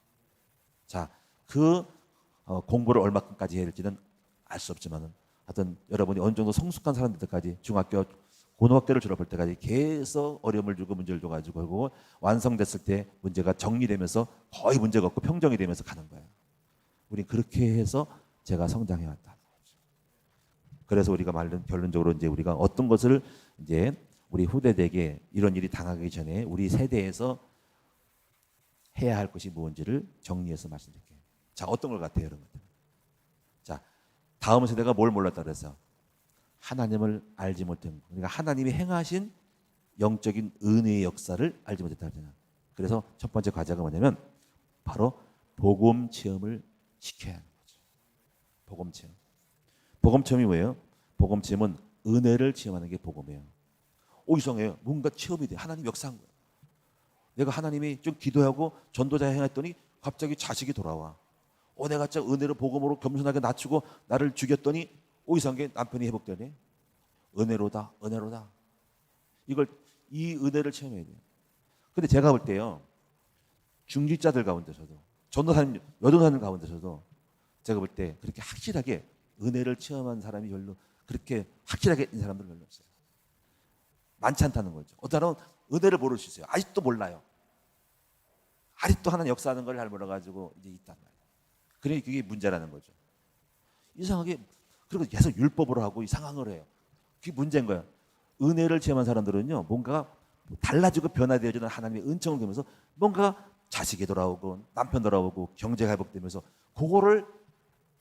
[SPEAKER 1] 자, 그 공부를 얼마큼까지 해야 될지는 알 수 없지만은 하여튼 여러분이 어느 정도 성숙한 사람들까지 중학교, 고등학교를 졸업할 때까지 계속 어려움을 주고 문제를 줘가지고 결국 완성됐을 때 문제가 정리되면서 거의 문제가 없고 평정이 되면서 가는 거예요. 우리 그렇게 해서 제가 성장해 왔다. 그래서 우리가 말은 결론적으로 이제 우리가 어떤 것을 이제 우리 후대들에게 이런 일이 당하기 전에 우리 세대에서 해야 할 것이 무엇인지를 정리해서 말씀드릴게요. 자, 어떤 걸 같아요, 여러분? 자, 다음 세대가 뭘 몰랐다 그래서 하나님을 알지 못한 거. 그러니까 하나님이 행하신 영적인 은혜의 역사를 알지 못했다 그러잖아요. 그래서 첫 번째 과제가 뭐냐면 바로 복음 체험을 시켜야 하는 거죠. 복음 체험. 복음 체험이 뭐예요? 복음 체험은 은혜를 체험하는 게 복음이에요. 이상해요. 뭔가 체험이 돼. 하나님 역사한 거예요. 내가 하나님이 좀 기도하고 전도자 행했더니 갑자기 자식이 돌아와. 내가 진짜 은혜로 복음으로 겸손하게 낮추고 나를 죽였더니 이상하게 남편이 회복되네. 은혜로다, 은혜로다. 이 은혜를 체험해야 돼요. 근데 제가 볼 때요, 중직자들 가운데서도 전도사님, 여도사님 가운데서도 제가 볼 때 그렇게 확실하게 은혜를 체험한 사람이 별로 그렇게 확실하게 있는 사람들은 별로 없어요. 많지 않다는 거죠. 어떤 사람은 은혜를 모를 수 있어요. 아직도 몰라요. 아직도 하나님 역사하는 걸 잘 몰라가지고 이제 있단 말이에요. 그러니까 그게 문제라는 거죠. 이상하게 그리고 계속 율법으로 하고 이 상황을 해요. 그게 문제인 거예요. 은혜를 체험한 사람들은요, 뭔가 달라지고 변화되어지는 하나님의 은총을 보면서 뭔가 자식이 돌아오고 남편 돌아오고 경제가 회복되면서 그거를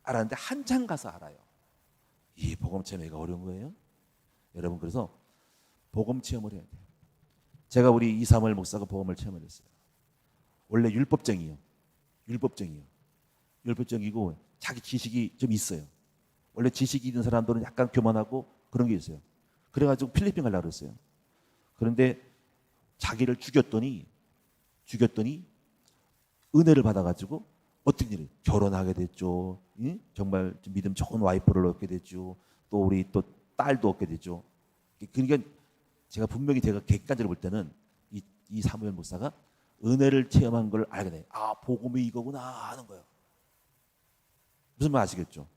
[SPEAKER 1] 알았는데 한참 가서 알아요. 이 복음 체험이 어려운 거예요. 여러분 그래서 복음 체험을 해야 돼요. 제가 우리 이사무엘 목사가 복음을 체험을 했어요. 원래 율법쟁이요. 율법쟁이고 자기 지식이 좀 있어요. 원래 지식이 있는 사람들은 약간 교만하고 그런 게 있어요. 그래가지고 필리핀 가려고 그랬어요. 그런데 자기를 죽였더니 은혜를 받아가지고 어떤 일이 결혼하게 됐죠. 응? 정말 믿음 좋은 와이프를 얻게 됐죠. 또 우리 또 딸도 얻게 됐죠. 그러니까 제가 분명히 제가 객관적으로 볼 때는 이 사무엘 목사가 은혜를 체험한 걸 알게 돼요. 복음이 이거구나 하는 거예요. 무슨 말 아시겠죠?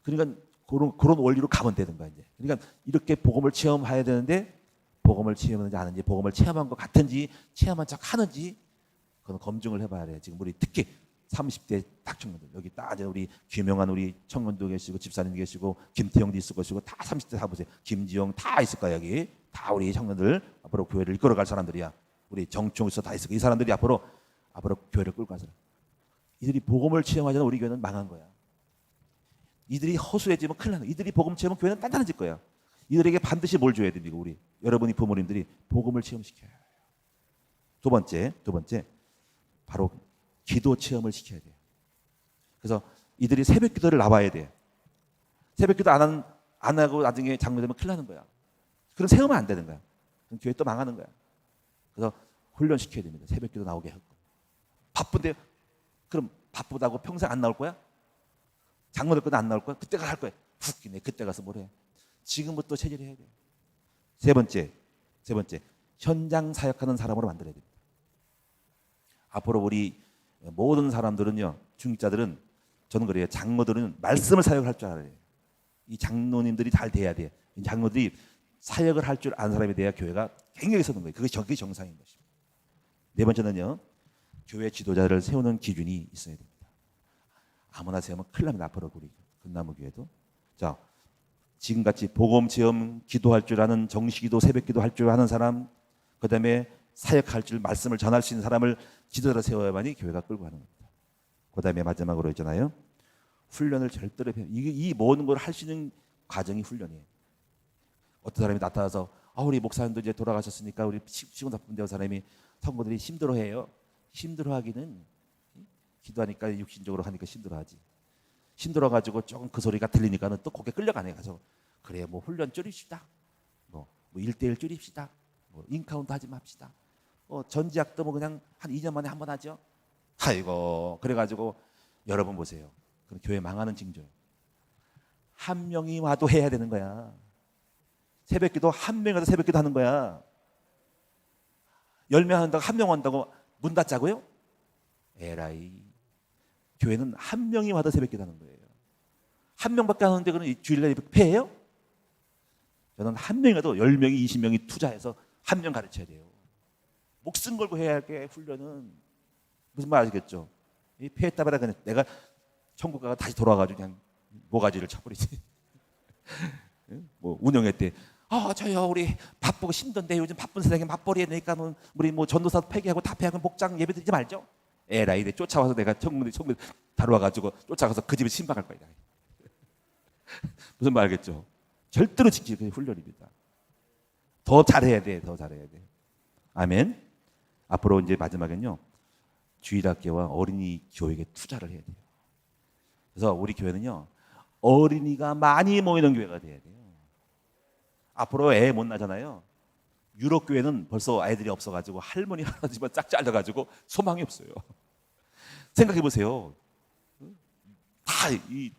[SPEAKER 1] 그러니까 그런 원리로 가면 되는 거야 이제. 그러니까 이렇게 복음을 체험해야 되는데 복음을 체험하는지 안 하는지, 복음을 체험한 것 같은지 체험한 척 하는지 그건 검증을 해봐야 돼요. 지금 우리 특히 30대 딱 청년들 여기 딱 이제 우리 김영환 우리 청년도 계시고 집사님도 계시고 김태형도 있을 것이고 다 30대 다 보세요. 김지영 다 있을 거야 여기. 다 우리 청년들 앞으로 교회를 이끌어갈 사람들이야. 우리 정충에서 다 있을 거야. 이 사람들이 앞으로 교회를 끌고 갈 사람. 이들이 복음을 체험하잖아. 우리 교회는 망한 거야. 이들이 허술해지면 큰일 나는 거야. 이들이 복음 체험하면 교회는 단단해질 거야. 이들에게 반드시 뭘 줘야 됩니까? 우리 여러분이 부모님들이 복음을 체험시켜야 해요. 두 번째 바로 기도 체험을 시켜야 돼요. 그래서 이들이 새벽 기도를 나와야 돼. 새벽 기도 안 하고 나중에 장로되면 큰일 나는 거야. 그럼 세우면 안 되는 거야. 그럼 교회 또 망하는 거야. 그래서 훈련시켜야 됩니다. 새벽 기도 나오게 하고. 바쁜데 그럼 바쁘다고 평생 안 나올 거야? 장로될 거는 안 나올 거야? 그때가 할 거야. 웃기네. 그때 가서 뭘 해. 지금부터 체질을 해야 돼. 세 번째 현장 사역하는 사람으로 만들어야 됩니다. 앞으로 우리 모든 사람들은요, 중직자들은 저는 그래요. 장로들은 말씀을 사역할 줄 알아야 돼요. 이 장로님들이 잘 돼야 돼. 이 장로들이 사역을 할 줄 아는 사람이 돼야 교회가 굉장히 서는 거예요. 그게 정상인 것입니다. 네 번째는요, 교회 지도자를 세우는 기준이 있어야 됩니다. 아무나 세우면 큰일 납니다. 앞으로 우리 금나무교회도. 자, 지금같이 복음 체험 기도할 줄 아는 정시기도 새벽기도 할 줄 아는 사람, 그 다음에 사역할 줄 말씀을 전할 수 있는 사람을 지도자로 세워야만이 교회가 끌고 가는 겁니다. 그 다음에 마지막으로 있잖아요. 훈련을 절대로 이 모든 걸 할 수 있는 과정이 훈련이에요. 어떤 사람이 나타나서 우리 목사님도 이제 돌아가셨으니까 우리 시간 바쁜데 사람이 성도들이 힘들어해요. 힘들어하기는 기도하니까 육신적으로 하니까 힘들어하지. 힘들어가지고 조금 그 소리가 들리니까는 또 거기에 끌려가네. 가서 그래 뭐 훈련 줄입시다. 뭐 1대1 줄입시다. 뭐 인카운트 하지 맙시다. 전지학도 뭐 그냥 한 2년 만에 한 번 하죠. 아이고 그래가지고 여러분 보세요. 그럼 교회 망하는 징조예요. 한 명이 와도 해야 되는 거야. 새벽기도 한 명이 와도 새벽기도 하는 거야. 10명 한다고 한 명 온다고 문 닫자고요? 에라이. 교회는 한 명이 와도 새벽기도 하는 거예요. 한 명밖에 안 하는데 그럼 주일날 폐해요? 저는 한 명이라도 10명이 20명이 투자해서 한 명 가르쳐야 돼요. 목숨 걸고 해야 할 게 훈련은 무슨 말 아시겠죠? 이 폐했다 말아 그냥 내가 천국 가가 다시 돌아가지고 그냥 모가지를 쳐버리지. 뭐 운영회 때 저요 우리 바쁘고 힘든데 요즘 바쁜 세상에 맞벌이 해야 되니까 우리 뭐 전도사 폐기하고 다 폐하고 목장 예배 드리지 말죠. 에라이 쫓아와서 내가 천국 다루어가지고 쫓아가서 그 집에 신박할 거야. 무슨 말 알겠죠? 절대로 지키는 훈련입니다. 더 잘해야 돼. 아멘. 앞으로 이제 마지막엔요. 주일학교와 어린이 교육에 투자를 해야 돼요. 그래서 우리 교회는요. 어린이가 많이 모이는 교회가 돼야 돼요. 앞으로 애 못 나잖아요. 유럽 교회는 벌써 아이들이 없어가지고 할머니 할아버지만 쫙 잘려가지고 소망이 없어요. 생각해 보세요. 다 이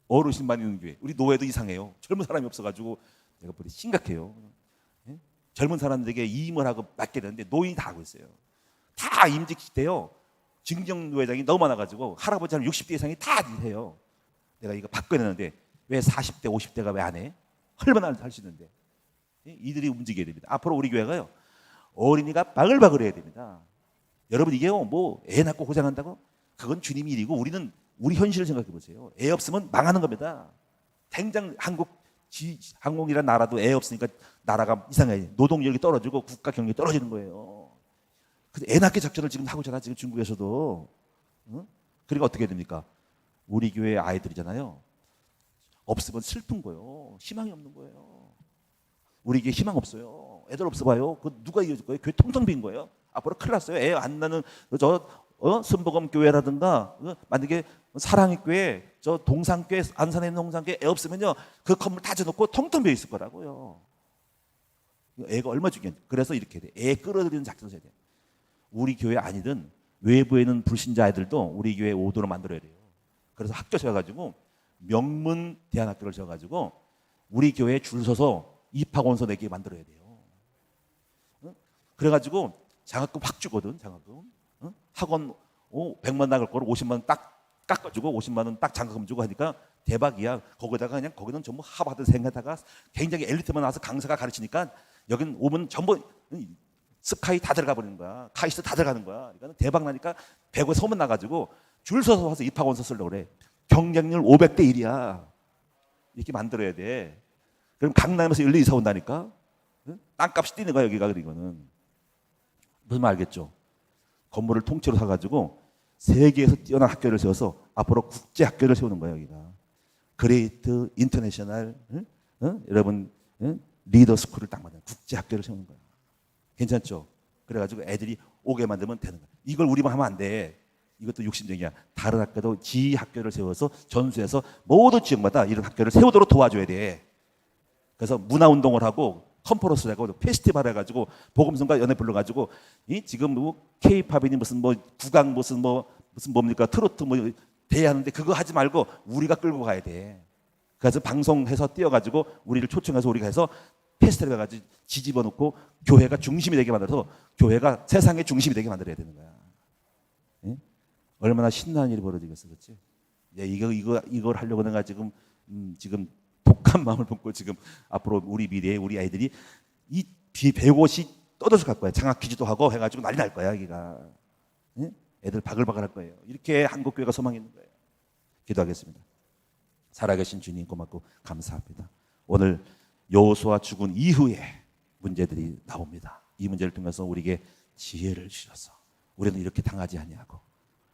[SPEAKER 1] 어르신만 있는 교회. 우리 노예도 이상해요. 젊은 사람이 없어가지고 내가 보니 심각해요. 젊은 사람들에게 이임을 하고 맡게 되는데 노인이 다 하고 있어요. 다 임직 시대요. 증정 노회장이 너무 많아가지고 할아버지 한 60대 이상이 다 해요. 내가 이거 바꿔야 되는데 왜 40대 50대가 왜 안 해? 얼마나 할 수 있는데. 이들이 움직여야 됩니다. 앞으로 우리 교회가요. 어린이가 바글바글 해야 됩니다. 여러분 이게요. 뭐 애 낳고 고생한다고? 그건 주님 일이고 우리는 우리 현실을 생각해 보세요. 애 없으면 망하는 겁니다. 당장 한국이란 나라도 애 없으니까 나라가 이상해. 노동력이 떨어지고 국가 경력이 떨어지는 거예요. 근데 애 낳기 작전을 지금 하고 있잖아. 지금 중국에서도. 그리고 어떻게 됩니까? 우리 교회 아이들이잖아요. 없으면 슬픈 거예요. 희망이 없는 거예요. 우리 교회 희망 없어요. 애들 없어 봐요. 그 누가 이어줄 거예요? 교회 텅텅 빈 거예요. 앞으로 큰일 났어요. 애 안 낳는 순복음 교회라든가 만약에 사랑의 교회, 저 동산교회, 안산에 있는 동산교회 애 없으면요 그 건물 다 져놓고 텅텅 비어 있을 거라고요. 애가 얼마 중요한지. 그래서 이렇게 돼. 애 끌어들이는 작전을 해야 돼. 우리 교회 아니든 외부에는 불신자 아이들도 우리 교회 오도로 만들어야 돼요. 그래서 학교 세워가지고 명문 대안학교를 세워가지고 우리 교회에 줄 서서 입학원서 내게 만들어야 돼요. 그래가지고 장학금 확 주거든. 장학금. 학원 100만 나갈 거를 50만 원 딱 깎아주고 50만 원 딱 장학금 주고 하니까 대박이야. 거기다가 그냥 거기는 전부 하버드 생각하다가 굉장히 엘리트만 와서 강사가 가르치니까 여긴 오면 전부 스카이 다 들어가 버리는 거야. 카이스트 다 들어가는 거야. 그러니까 대박 나니까 배구에 소문 나가지고 줄 서서 와서 입학원서 쓰려고 그래. 경쟁률 500대 1이야. 이렇게 만들어야 돼. 그럼 강남에서 일로 이사 온다니까? 응? 땅값이 뛰는 거야, 여기가. 이거는. 무슨 말 알겠죠? 건물을 통째로 사가지고 세계에서 뛰어난 학교를 세워서 앞으로 국제 학교를 세우는 거야, 여기가. 그레이트 인터내셔널, 여러분, 리더 스쿨을 딱 만드는 국제 학교를 세우는 거야. 괜찮죠? 그래가지고 애들이 오게 만들면 되는 거야. 이걸 우리만 하면 안 돼. 이것도 욕심쟁이야. 다른 학교도 지 학교를 세워서 전수해서 모든 지역마다 이런 학교를 세우도록 도와줘야 돼. 그래서 문화운동을 하고 컨퍼런스를 하고 페스티벌 해가지고 복음성가 연애 불러가지고 지금 뭐 K-팝이니 무슨 뭐 국악 무슨 뭡니까 트로트 뭐 대회하는데 그거 하지 말고 우리가 끌고 가야 돼. 그래서 방송해서 띄워가지고 우리를 초청해서 우리가 해서 페스티벌 해가지고 지집어 놓고 교회가 중심이 되게 만들어서 교회가 세상의 중심이 되게 만들어야 되는 거야. 예? 얼마나 신나는 일이 벌어지겠어, 그렇지? 예, 이걸 하려고 내가 지금 독한 마음을 품고 지금 앞으로 우리 미래에 우리 아이들이 이 뒤에 배우고시 떠들어 갈 거야. 장학 퀴즈도 하고 해가지고 난리 날 거야, 여기가. 예? 애들 바글바글 할 거예요. 이렇게 한국 교회가 소망이 있는 거예요. 기도하겠습니다. 살아계신 주님 고맙고 감사합니다. 오늘 여호수아 죽은 이후에 문제들이 나옵니다. 이 문제를 통해서 우리에게 지혜를 주셔서 우리는 이렇게 당하지 아니하고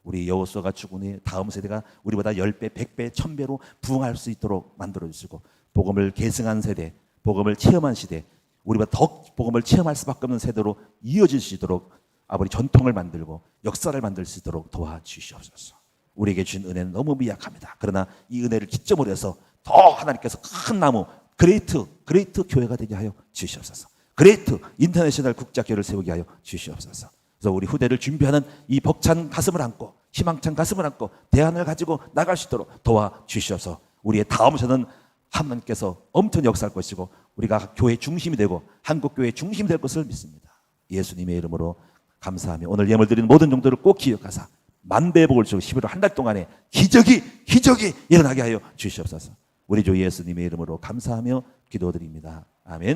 [SPEAKER 1] 우리 여호수아가 죽은 후에 다음 세대가 우리보다 10배, 100배, 1000배로 부흥할 수 있도록 만들어 주시고 복음을 계승한 세대, 복음을 체험한 시대, 우리보다 더 복음을 체험할 수밖에 없는 세대로 이어질 수 있도록 아버지 전통을 만들고 역사를 만들 수 있도록 도와주시옵소서. 우리에게 주신 은혜는 너무 미약합니다. 그러나 이 은혜를 기점으로 해서 더 하나님께서 큰 나무 그레이트 교회가 되게 하여 주시옵소서. 그레이트 인터내셔널 국제학교를 세우게 하여 주시옵소서. 그래서 우리 후대를 준비하는 이 벅찬 가슴을 안고 희망찬 가슴을 안고 대안을 가지고 나갈 수 있도록 도와주시옵소서. 우리의 다음 세대는 하나님께서 엄청 역사할 것이고 우리가 교회 중심이 되고 한국교회 중심이 될 것을 믿습니다. 예수님의 이름으로 감사하며 오늘 예물 드리는 모든 종들을 꼭 기억하사 만배의 복을 주고 11월 한 달 동안에 기적이 일어나게 하여 주시옵소서. 우리 주 예수님의 이름으로 감사하며 기도드립니다. 아멘.